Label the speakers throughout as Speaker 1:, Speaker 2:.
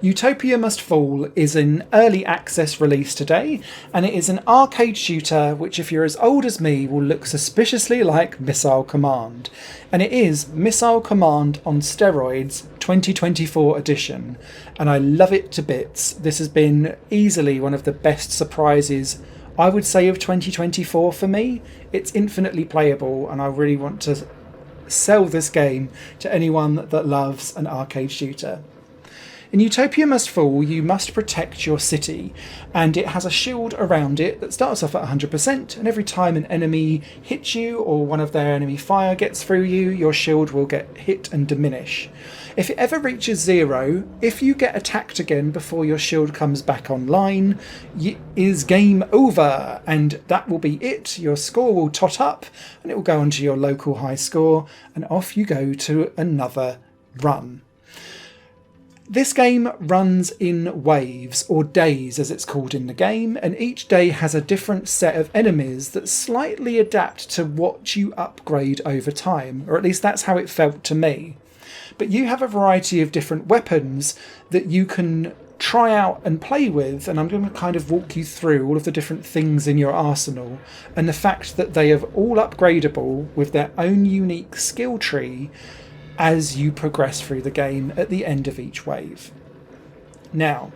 Speaker 1: Utopia Must Fall is an early access release today, and it is an arcade shooter which, if you're as old as me, will look suspiciously like Missile Command. And it is Missile Command on Steroids 2024 edition, and I love it to bits. This has been easily one of the best surprises, I would say, of 2024 for me. It's infinitely playable, and I really want to sell this game to anyone that loves an arcade shooter. In Utopia Must Fall, you must protect your city, and it has a shield around it that starts off at 100%, and every time an enemy hits you or one of their enemy fire gets through you, your shield will get hit and diminish. If it ever reaches 0, if you get attacked again before your shield comes back online, is game over, and that will be it. Your score will tot up, and it will go onto your local high score, and off you go to another run. This game runs in waves, or days as it's called in the game, and each day has a different set of enemies that slightly adapt to what you upgrade over time, or at least that's how it felt to me. But you have a variety of different weapons that you can try out and play with, and I'm going to kind of walk you through all of the different things in your arsenal, and the fact that they are all upgradable with their own unique skill tree as you progress through the game at the end of each wave. Now,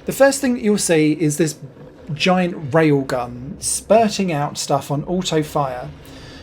Speaker 1: the first thing that you'll see is this giant railgun spurting out stuff on auto fire.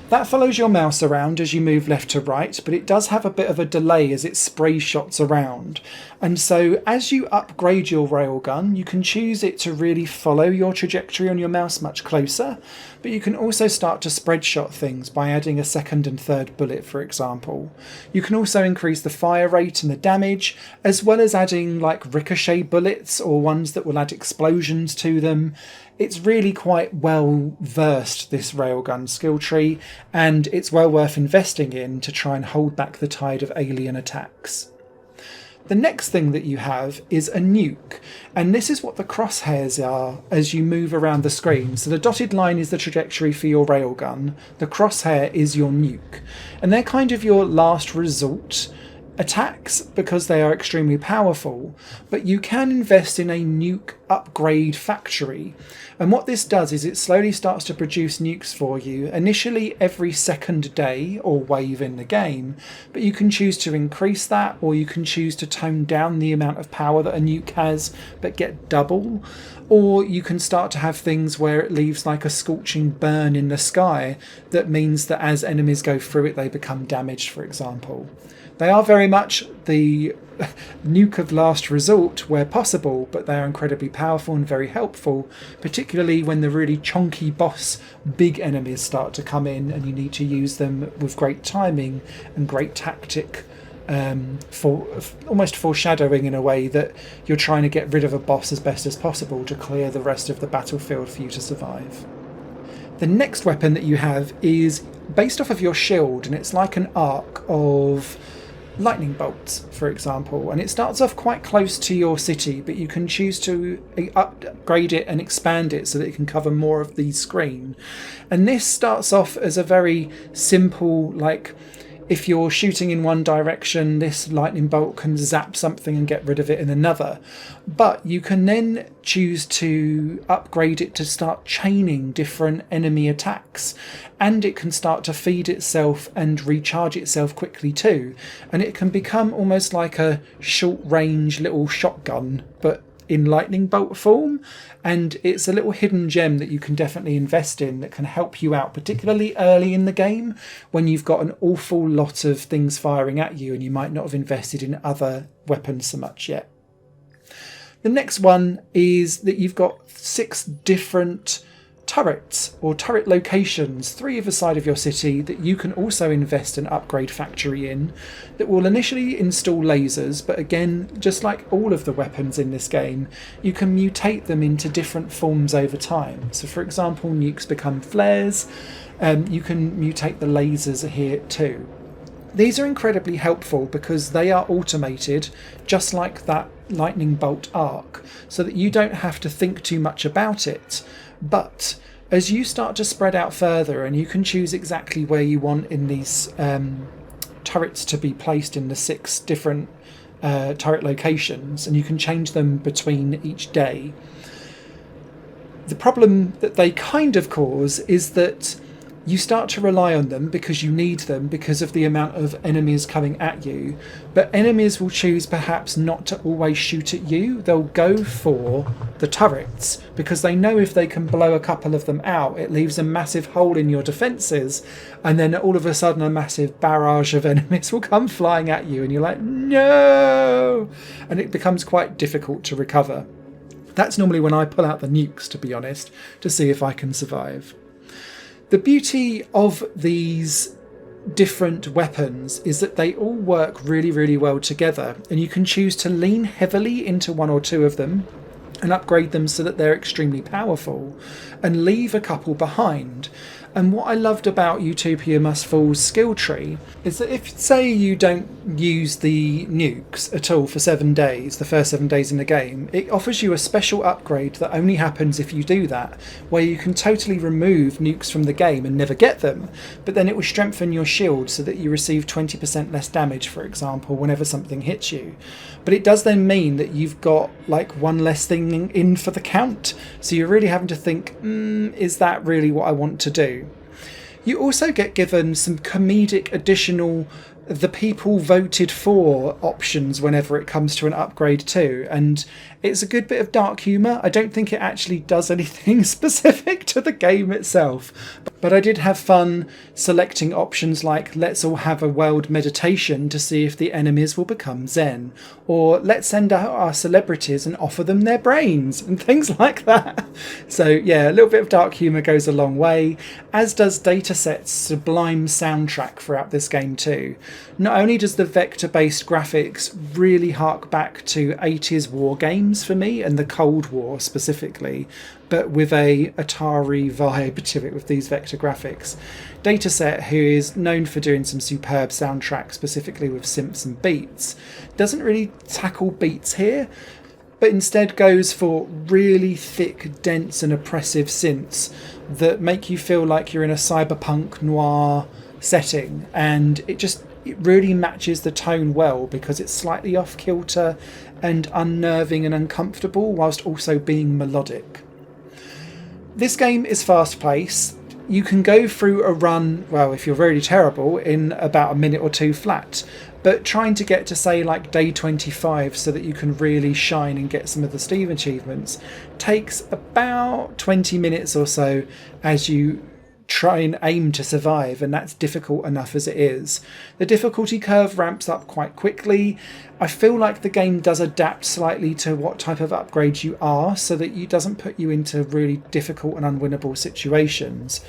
Speaker 1: That follows your mouse around as you move left to right, but it does have a bit of a delay as it sprays shots around. And so as you upgrade your railgun, you can choose it to really follow your trajectory on your mouse much closer, but you can also start to spread shot things by adding a second and third bullet, for example. You can also increase the fire rate and the damage, as well as adding like ricochet bullets or ones that will add explosions to them. It's really quite well versed, this railgun skill tree, and it's well worth investing in to try and hold back the tide of alien attacks. The next thing that you have is a nuke, and this is what the crosshairs are as you move around the screen. So the dotted line is the trajectory for your railgun, the crosshair is your nuke, and they're kind of your last resort attacks because they are extremely powerful, but you can invest in a nuke upgrade factory. And what this does is it slowly starts to produce nukes for you, initially every second day or wave in the game, but you can choose to increase that, or you can choose to tone down the amount of power that a nuke has but get double, or you can start to have things where it leaves like a scorching burn in the sky that means that as enemies go through it they become damaged, for example. They are very much the nuke of last resort where possible, but they are incredibly powerful and very helpful, particularly when the really chonky boss big enemies start to come in and you need to use them with great timing and great tactic, for almost foreshadowing in a way that you're trying to get rid of a boss as best as possible to clear the rest of the battlefield for you to survive. The next weapon that you have is based off of your shield, and it's like an arc of lightning bolts, for example, and it starts off quite close to your city, but you can choose to upgrade it and expand it so that it can cover more of the screen. And this starts off as a very simple, like, if you're shooting in one direction, this lightning bolt can zap something and get rid of it in another. But you can then choose to upgrade it to start chaining different enemy attacks. And it can start to feed itself and recharge itself quickly too. And it can become almost like a short-range little shotgun, but in lightning bolt form, and it's a little hidden gem that you can definitely invest in that can help you out, particularly early in the game when you've got an awful lot of things firing at you and you might not have invested in other weapons so much yet. The next one is that you've got 6 different turrets or turret locations, 3 either side of your city, that you can also invest an upgrade factory in that will initially install lasers, but again, just like all of the weapons in this game, you can mutate them into different forms over time. So for example, nukes become flares, you can mutate the lasers here too. These are incredibly helpful because they are automated, just like that lightning bolt arc, so that you don't have to think too much about it. But as you start to spread out further, and you can choose exactly where you want in these turrets to be placed in the 6 different turret locations, and you can change them between each day. The problem that they kind of cause is that you start to rely on them because you need them because of the amount of enemies coming at you, but enemies will choose perhaps not to always shoot at you. They'll go for the turrets because they know if they can blow a couple of them out, it leaves a massive hole in your defences, and then all of a sudden a massive barrage of enemies will come flying at you and you're like, no! And it becomes quite difficult to recover. That's normally when I pull out the nukes, to be honest, to see if I can survive. The beauty of these different weapons is that they all work really, really well together, and you can choose to lean heavily into one or two of them and upgrade them so that they're extremely powerful, and leave a couple behind. And what I loved about Utopia Must Fall's skill tree is that if, say, you don't use the nukes at all for 7 days, the first 7 days in the game, it offers you a special upgrade that only happens if you do that, where you can totally remove nukes from the game and never get them, but then it will strengthen your shield so that you receive 20% less damage, for example, whenever something hits you. But it does then mean that you've got like one less thing in for the count, so you're really having to think, is that really what I want to do? You also get given some comedic additional the people voted for options whenever it comes to an upgrade too, and it's a good bit of dark humour. I don't think it actually does anything specific to the game itself, but I did have fun selecting options like let's all have a world meditation to see if the enemies will become zen, or let's send out our celebrities and offer them their brains and things like that. So yeah, a little bit of dark humour goes a long way, as does Dataset's sublime soundtrack throughout this game too. Not only does the vector-based graphics really hark back to 80s war games for me, and the Cold War specifically, but with a Atari vibe to it with these vector graphics. Dataset, who is known for doing some superb soundtracks, specifically with synths and beats, doesn't really tackle beats here, but instead goes for really thick, dense and oppressive synths that make you feel like you're in a cyberpunk noir setting, and it really matches the tone well because it's slightly off kilter and unnerving and uncomfortable whilst also being melodic. This game is fast paced. You can go through a run, well, if you're really terrible, in about a minute or two flat, but trying to get to say like day 25 so that you can really shine and get some of the Steam achievements takes about 20 minutes or so as you try and aim to survive, and that's difficult enough as it is. The difficulty curve ramps up quite quickly. I feel like the game does adapt slightly to what type of upgrade you are so that it doesn't put you into really difficult and unwinnable situations.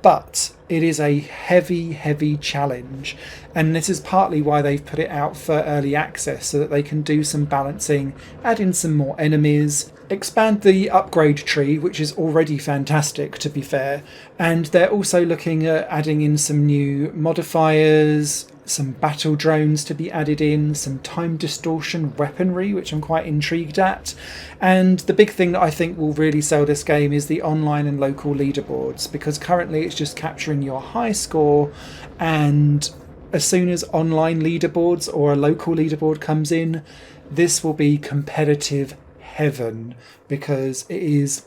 Speaker 1: But it is a heavy challenge, and this is partly why they've put it out for early access so that they can do some balancing, add in some more enemies, expand the upgrade tree, which is already fantastic to be fair, and they're also looking at adding in some new modifiers, some battle drones to be added in, some time distortion weaponry, which I'm quite intrigued at. And the big thing that I think will really sell this game is the online and local leaderboards, because currently it's just capturing your high score, and as soon as online leaderboards or a local leaderboard comes in, this will be competitive heaven, because it is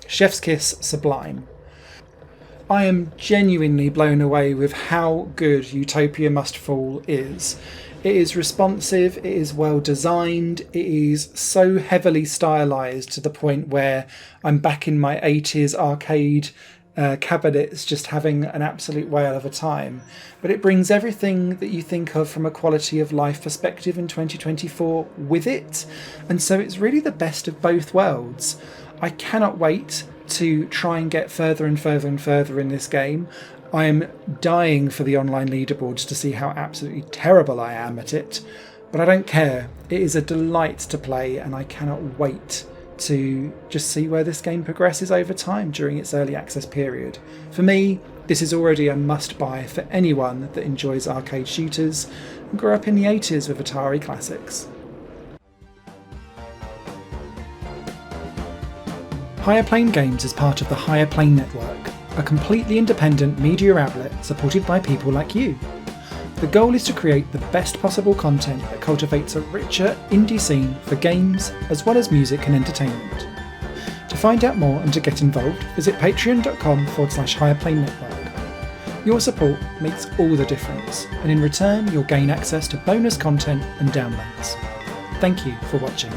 Speaker 1: chef's kiss sublime. I am genuinely blown away with how good Utopia Must Fall is. It is responsive, it is well designed, it is so heavily stylised to the point where I'm back in my 80s arcade cabinets just having an absolute whale of a time. But it brings everything that you think of from a quality of life perspective in 2024 with it, and so it's really the best of both worlds. I cannot wait to try and get further and further and further in this game. I am dying for the online leaderboards to see how absolutely terrible I am at it, but I don't care. It is a delight to play, and I cannot wait to just see where this game progresses over time during its early access period. For me, this is already a must-buy for anyone that enjoys arcade shooters and grew up in the 80s with Atari classics. Higher Plane Games is part of the Higher Plane Network, a completely independent media outlet supported by people like you. The goal is to create the best possible content that cultivates a richer indie scene for games as well as music and entertainment. To find out more and to get involved, visit patreon.com/HigherPlaneNetwork. Your support makes all the difference, and in return you'll gain access to bonus content and downloads. Thank you for watching.